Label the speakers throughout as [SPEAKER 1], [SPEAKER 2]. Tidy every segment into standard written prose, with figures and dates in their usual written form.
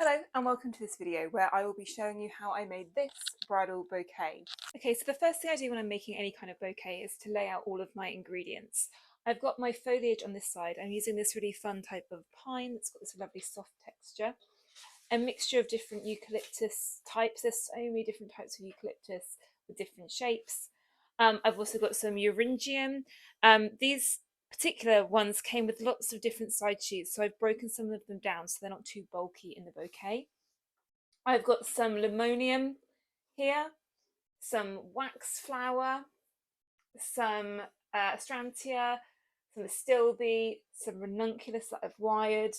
[SPEAKER 1] Hello and welcome to this video where I will be showing you how I made this bridal bouquet. Okay, so the first thing I do when I'm making any kind of bouquet is to lay out all of my ingredients. I've got my foliage on this side. I'm using this really fun type of pine that's got this lovely soft texture. A mixture of different eucalyptus types. There's so many different types of eucalyptus with different shapes. I've also got some euringium. These particular ones came with lots of different side shoots, so I've broken some of them down so they're not too bulky in the bouquet. I've got some limonium here, some wax flower, some astrantia, some astilbe, some ranunculus that I've wired,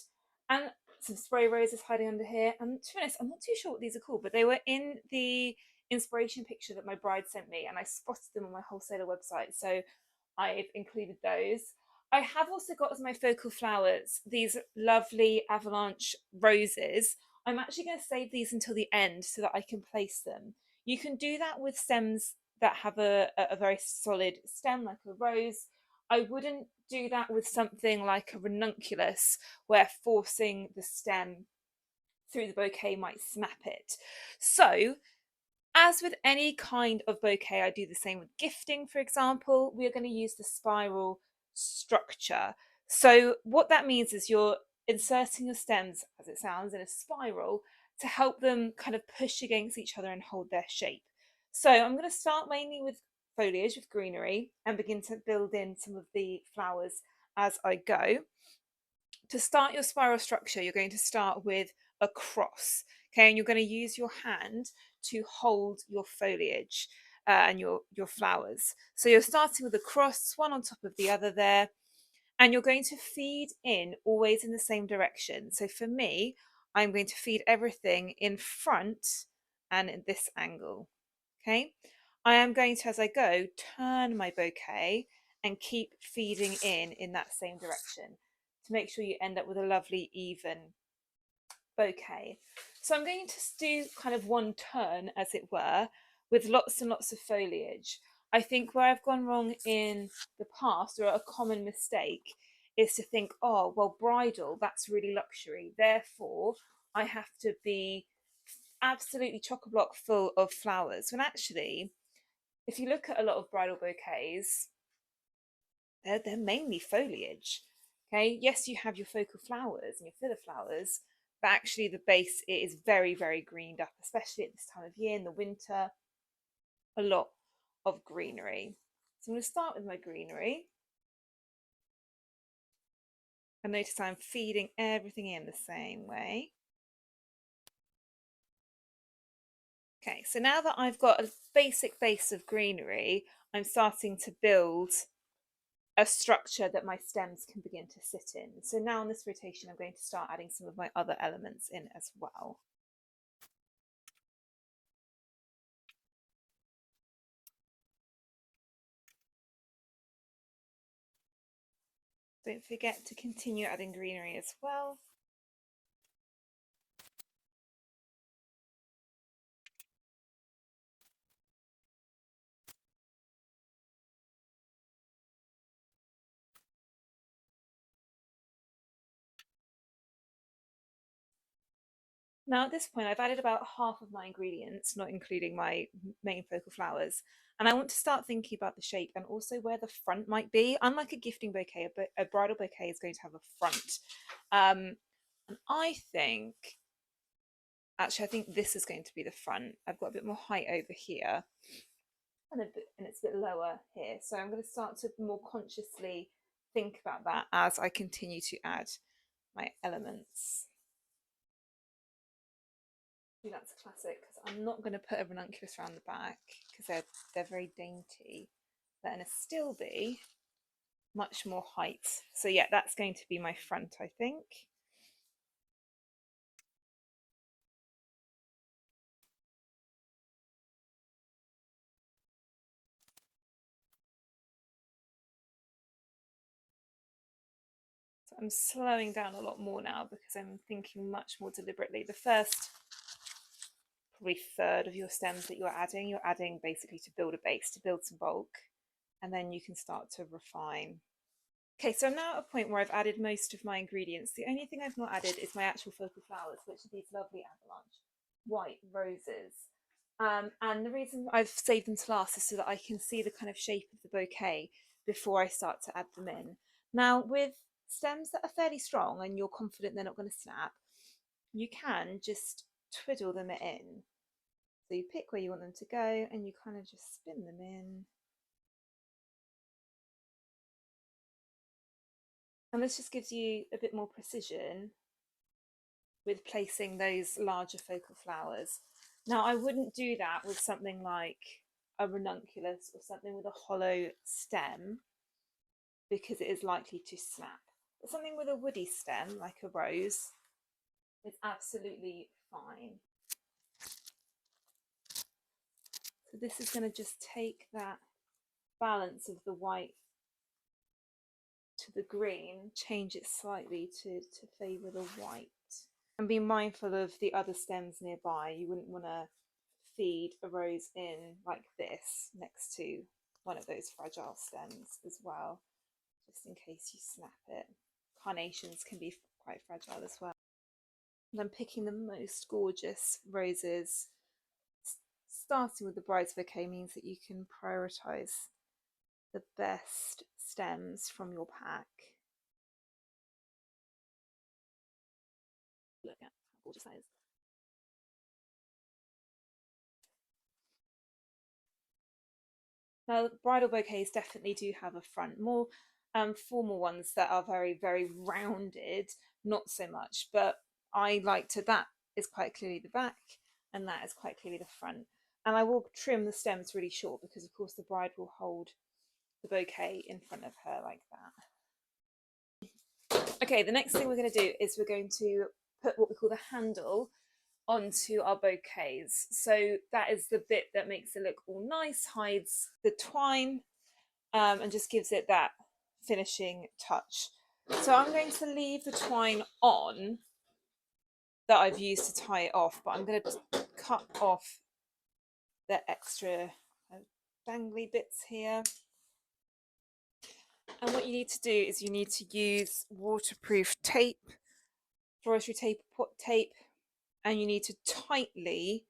[SPEAKER 1] and some spray roses hiding under here. And to be honest, I'm not too sure what these are called, but they were in the inspiration picture that my bride sent me, and I spotted them on my wholesaler website, so I've included those. I have also got as my focal flowers these lovely avalanche roses. I'm actually going to save these until the end so that I can place them. You can do that with stems that have a very solid stem like a rose. I wouldn't do that with something like a ranunculus where forcing the stem through the bouquet might snap it. So as with any kind of bouquet, I do the same with gifting, for example. We are going to use the spiral structure. So what that means is you're inserting your stems, as it sounds, in a spiral to help them kind of push against each other and hold their shape. So I'm going to start mainly with foliage, with greenery, and begin to build in some of the flowers as I go. To start your spiral structure, you're going to start with a cross, okay, and you're going to use your hand to hold your foliage and your flowers. So you're starting with a cross, one on top of the other there, and you're going to feed in always in the same direction. So for me, I'm going to feed everything in front and in this angle, okay? I am going to, as I go, turn my bouquet and keep feeding in that same direction to make sure you end up with a lovely even bouquet. So I'm going to do kind of one turn, as it were, with lots and lots of foliage. I think where I've gone wrong in the past, or a common mistake, is to think, oh, well, bridal, that's really luxury. Therefore, I have to be absolutely chock-a-block full of flowers. When actually, if you look at a lot of bridal bouquets, they're mainly foliage. Okay, yes, you have your focal flowers and your filler flowers, but actually the base it is very, very greened up, especially at this time of year in the winter. A lot of greenery. So I'm going to start with my greenery. And notice I'm feeding everything in the same way. Okay, so now that I've got a basic base of greenery, I'm starting to build a structure that my stems can begin to sit in. So now in this rotation, I'm going to start adding some of my other elements in as well. Don't forget to continue adding greenery as well. Now at this point, I've added about half of my ingredients, not including my main focal flowers. And I want to start thinking about the shape and also where the front might be. Unlike a gifting bouquet, a bridal bouquet is going to have a front. And actually, I think this is going to be the front. I've got a bit more height over here and it's a bit lower here. So I'm going to start to more consciously think about that as I continue to add my elements. That's a classic because I'm not going to put a ranunculus around the back because they're very dainty. They're going to still be much more height. So yeah, that's going to be my front, I think. So I'm slowing down a lot more now because I'm thinking much more deliberately. The first probably third of your stems that you're adding basically to build a base, to build some bulk, and then you can start to refine Okay, so I'm now at a point where I've added most of my ingredients. The only thing I've not added is my actual focal flowers, which are these lovely avalanche white roses. And the reason I've saved them to last is so that I can see the kind of shape of the bouquet before I start to add them in. Now, with stems that are fairly strong and you're confident they're not going to snap, you can just twiddle them in. So you pick where you want them to go and you kind of just spin them in. And this just gives you a bit more precision with placing those larger focal flowers. Now, I wouldn't do that with something like a ranunculus or something with a hollow stem because it is likely to snap. But something with a woody stem, like a rose, is absolutely fine. So this is going to just take that balance of the white to the green, change it slightly to favour the white. And be mindful of the other stems nearby. You wouldn't want to feed a rose in like this next to one of those fragile stems as well, just in case you snap it. Carnations can be quite fragile as well. And I'm picking the most gorgeous roses. Starting with the bride's bouquet means that you can prioritise the best stems from your pack. Look at how gorgeous that is. Now, bridal bouquets definitely do have a front, more formal ones that are very, very rounded, not so much, but I like to, that is quite clearly the back and that is quite clearly the front. And I will trim the stems really short because of course the bride will hold the bouquet in front of her like that. Okay, the next thing we're going to do is we're going to put what we call the handle onto our bouquets. So that is the bit that makes it look all nice, hides the twine, and just gives it that finishing touch. So I'm going to leave the twine on that I've used to tie it off, but I'm going to cut off the extra dangly bits here. And what you need to do is you need to use waterproof tape, floristry tape, and you need to tightly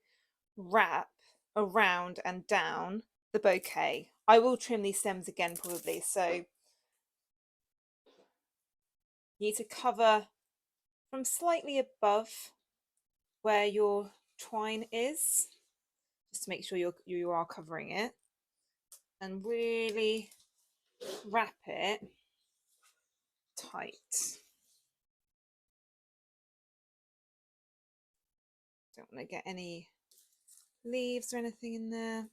[SPEAKER 1] wrap around and down the bouquet. I will trim these stems again probably, so you need to cover from slightly above where your twine is, just to make sure you are covering it, and really wrap it tight. Don't want to get any leaves or anything in there.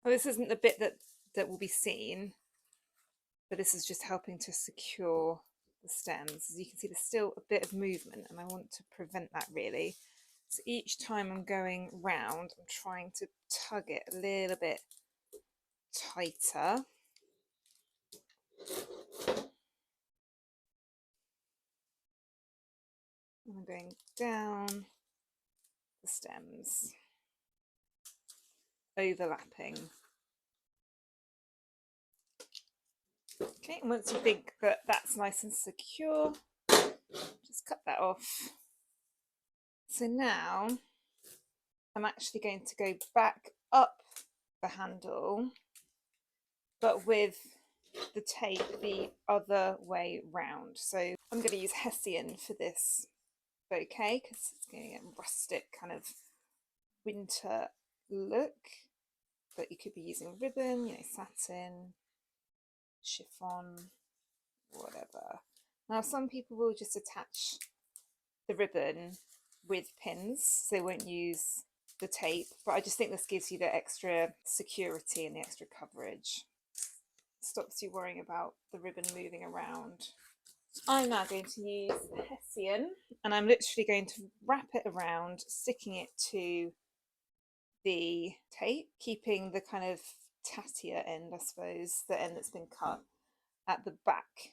[SPEAKER 1] Well, this isn't the bit that will be seen, but this is just helping to secure the stems. As you can see, there's still a bit of movement and I want to prevent that really. So each time I'm going round, I'm trying to tug it a little bit tighter. And I'm going down the stems, overlapping. Okay, and once you think that that's nice and secure, just cut that off. So now I'm actually going to go back up the handle, but with the tape the other way round. So I'm going to use Hessian for this bouquet because it's going to get rustic kind of winter look, but you could be using ribbon, you know, satin, chiffon, whatever. Now some people will just attach the ribbon with pins, so they won't use the tape, but I just think this gives you the extra security and the extra coverage. Stops you worrying about the ribbon moving around. I'm now going to use Hessian and I'm literally going to wrap it around, sticking it to the tape, keeping the kind of tattier end, I suppose, the end that's been cut at the back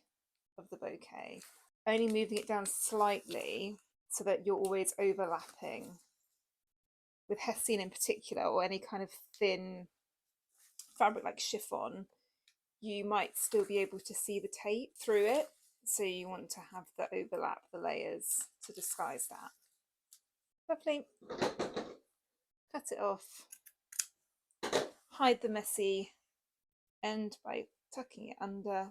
[SPEAKER 1] of the bouquet, only moving it down slightly so that you're always overlapping. With hessian in particular, or any kind of thin fabric like chiffon, you might still be able to see the tape through it, so you want to have the overlap, the layers, to disguise that. Lovely. Cut it off. Hide the messy end by tucking it under,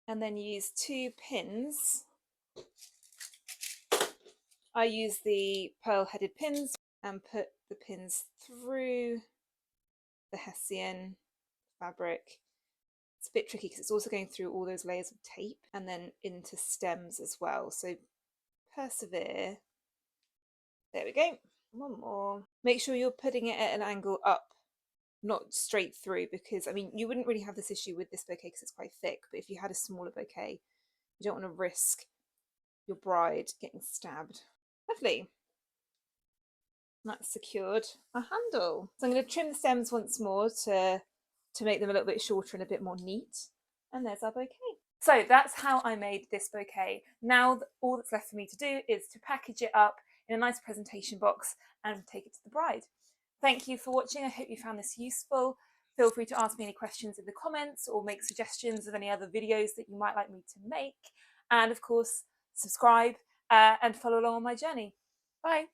[SPEAKER 1] and then use 2 pins. I use the pearl headed pins and put the pins through the hessian fabric. It's a bit tricky because it's also going through all those layers of tape and then into stems as well, so persevere. There we go. One more. Make sure you're putting it at an angle up, not straight through, because I mean you wouldn't really have this issue with this bouquet because it's quite thick, but if you had a smaller bouquet you don't want to risk your bride getting stabbed. Lovely. That's secured a handle. So I'm going to trim the stems once more to make them a little bit shorter and a bit more neat. And there's our bouquet. So that's how I made this bouquet. Now all that's left for me to do is to package it up in a nice presentation box and take it to the bride. Thank you for watching. I hope you found this useful. Feel free to ask me any questions in the comments or make suggestions of any other videos that you might like me to make. And of course, subscribe and follow along on my journey. Bye.